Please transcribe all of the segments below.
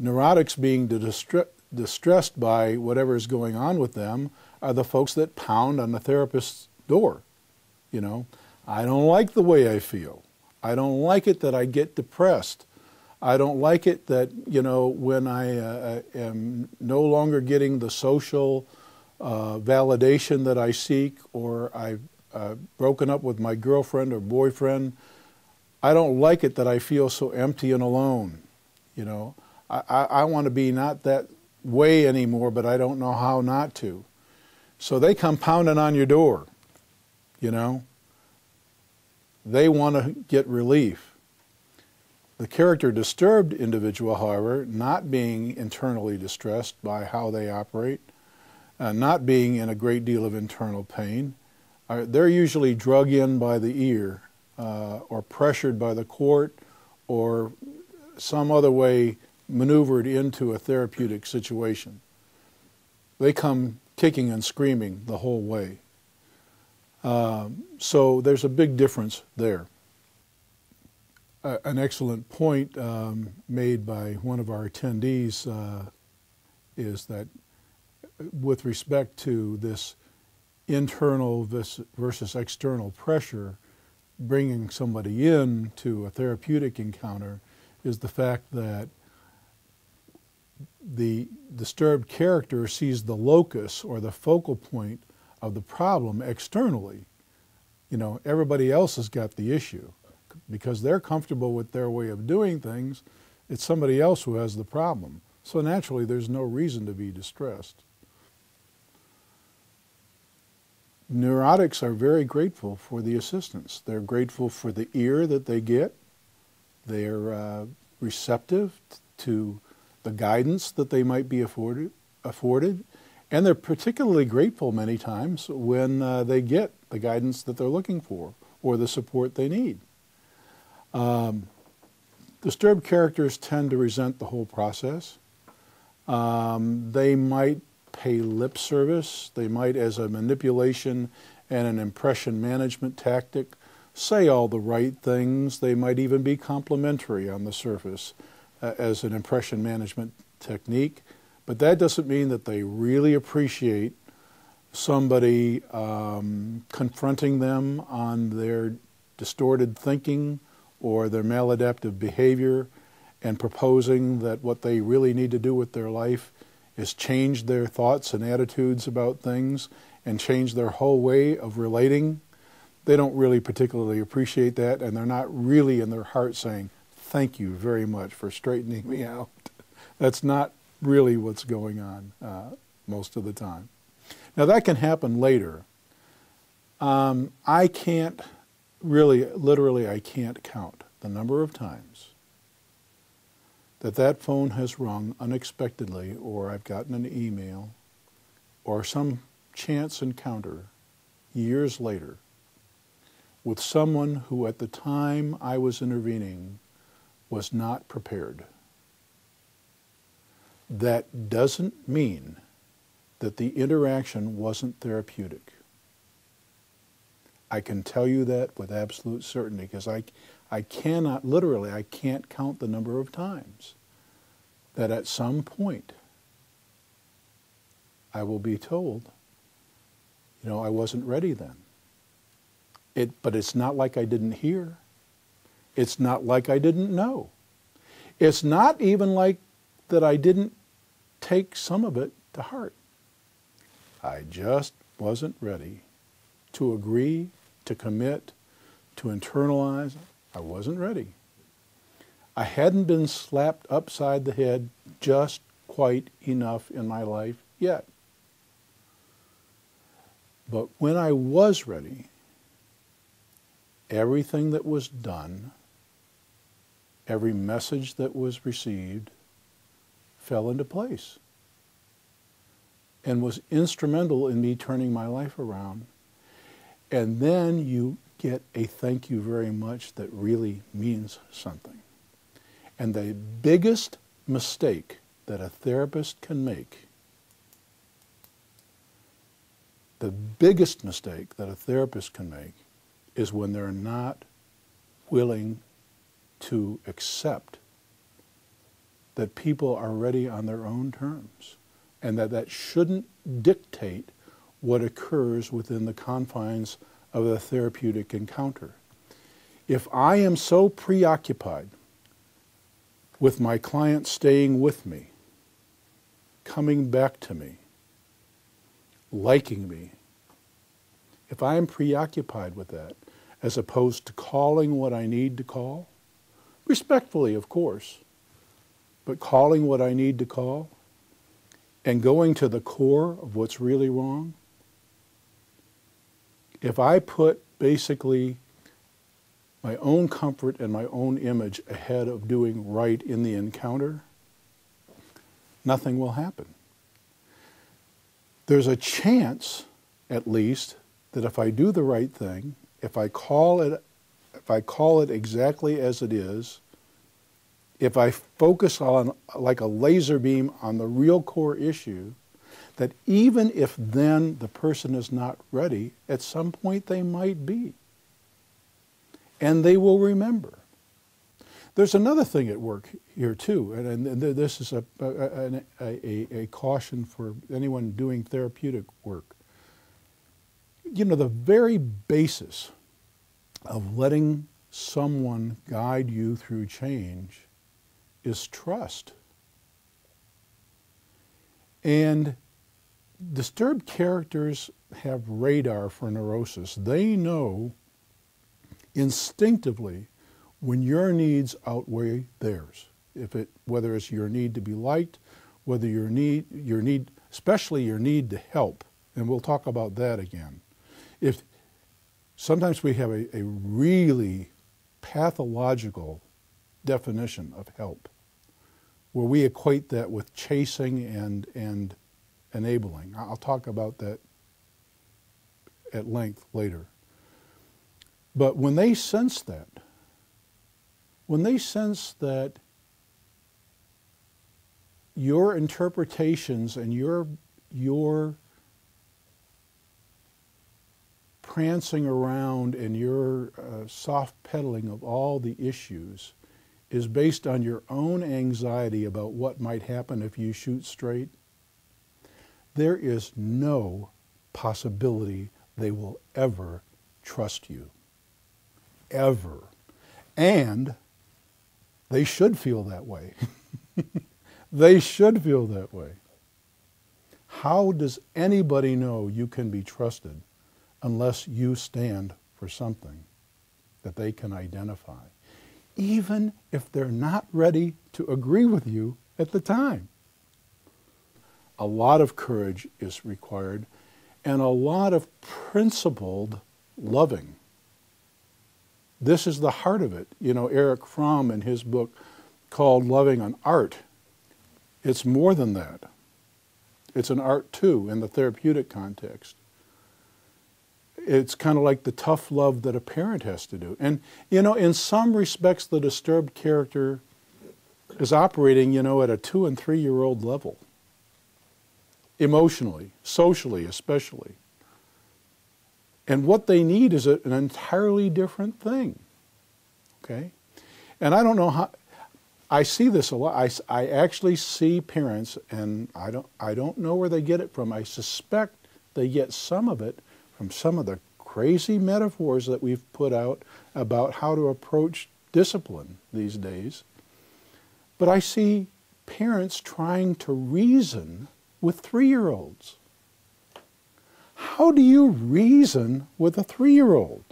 Neurotics being distressed by whatever is going on with them are the folks that pound on the therapist's door. You know, I don't like the way I feel. I don't like it that I get depressed. I don't like it that, you know, when I am no longer getting the social validation that I seek, or I've broken up with my girlfriend or boyfriend, I don't like it that I feel so empty and alone. You know, I want to be not that way anymore, but I don't know how not to. So they come pounding on your door, you know. They want to get relief. The character disturbed individual, however, not being internally distressed by how they operate, not being in a great deal of internal pain, they're usually drug in by the ear or pressured by the court or some other way maneuvered into a therapeutic situation. They come kicking and screaming the whole way. So there's a big difference there. An excellent point made by one of our attendees is that with respect to this internal versus external pressure, bringing somebody in to a therapeutic encounter is the fact that the disturbed character sees the locus or the focal point of the problem externally. You know, everybody else has got the issue. Because they're comfortable with their way of doing things, it's somebody else who has the problem. So naturally, there's no reason to be distressed. Neurotics are very grateful for the assistance. They're grateful for the ear that they get. They're receptive to the guidance that they might be afforded. And they're particularly grateful many times when they get the guidance that they're looking for or the support they need. Disturbed characters tend to resent the whole process. They might pay lip service. They might, as a manipulation and an impression management tactic, say all the right things. They might even be complimentary on the surface as an impression management technique. But that doesn't mean that they really appreciate somebody confronting them on their distorted thinking or their maladaptive behavior and proposing that what they really need to do with their life is change their thoughts and attitudes about things and change their whole way of relating. They don't really particularly appreciate that, and they're not really in their heart saying, "Thank you very much for straightening me out." That's not really what's going on most of the time. Now that can happen later. I can't really, literally, I can't count the number of times that phone has rung unexpectedly, or I've gotten an email, or some chance encounter years later with someone who at the time I was intervening was not prepared. That doesn't mean that the interaction wasn't therapeutic. I can tell you that with absolute certainty because I cannot, literally, I can't count the number of times that at some point I will be told, you know, I wasn't ready then. But it's not like I didn't hear. It's not like I didn't know. It's not even like that I didn't take some of it to heart. I just wasn't ready to agree, to commit, to internalize. I wasn't ready. I hadn't been slapped upside the head just quite enough in my life yet. But when I was ready, everything that was done, every message that was received, fell into place and was instrumental in me turning my life around. And then you get a thank you very much that really means something. And the biggest mistake that a therapist can make, the biggest mistake that a therapist can make is when they're not willing to accept that people are ready on their own terms, and that shouldn't dictate what occurs within the confines of a therapeutic encounter. If I am so preoccupied with my client staying with me, coming back to me, liking me, if I am preoccupied with that, as opposed to calling what I need to call, respectfully, of course, but calling what I need to call, and going to the core of what's really wrong, if I put basically my own comfort and my own image ahead of doing right in the encounter, nothing will happen. There's a chance, at least, that if I do the right thing, if I call it exactly as it is, if I focus on, like a laser beam, on the real core issue, that even if then the person is not ready, at some point they might be. And they will remember. There's another thing at work here too, and this is a caution for anyone doing therapeutic work. You know, the very basis of letting someone guide you through change is trust. And disturbed characters have radar for neurosis. They know instinctively when your needs outweigh theirs. Whether it's your need to be liked, whether your need, especially your need to help, and we'll talk about that again. If sometimes we have a really pathological definition of help, where we equate that with chasing and enabling. I'll talk about that at length later. But when they sense that your interpretations and your prancing around and your soft pedaling of all the issues is based on your own anxiety about what might happen if you shoot straight, there is no possibility they will ever trust you. Ever. And they should feel that way. They should feel that way. How does anybody know you can be trusted unless you stand for something that they can identify, even if they're not ready to agree with you at the time? A lot of courage is required, and a lot of principled loving. This is the heart of it. You know, Erich Fromm, in his book called Loving an Art, it's more than that. It's an art too in the therapeutic context. It's kind of like the tough love that a parent has to do. And, you know, in some respects, the disturbed character is operating, you know, at a 2- and 3-year-old level. Emotionally, socially especially. And what they need is an entirely different thing. Okay? And I don't know how, I see this a lot. I actually see parents, and I don't know where they get it from. I suspect they get some of it from some of the crazy metaphors that we've put out about how to approach discipline these days. But I see parents trying to reason with 3-year-olds. How do you reason with a 3-year-old?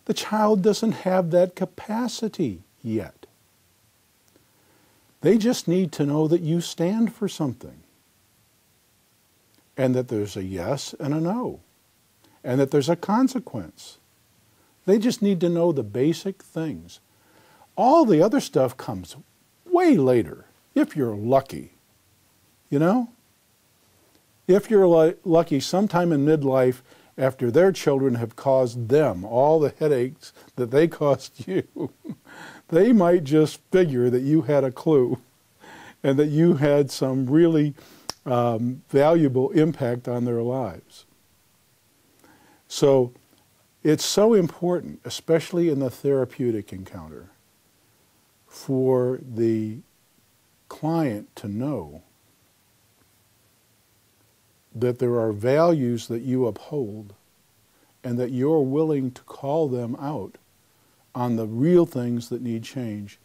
The child doesn't have that capacity yet. They just need to know that you stand for something, and that there's a yes and a no, and that there's a consequence. They just need to know the basic things. All the other stuff comes way later, if you're lucky. You know? If you're lucky, sometime in midlife, after their children have caused them all the headaches that they caused you, they might just figure that you had a clue and that you had some really valuable impact on their lives. So it's so important, especially in the therapeutic encounter, for the client to know that there are values that you uphold and that you're willing to call them out on the real things that need change,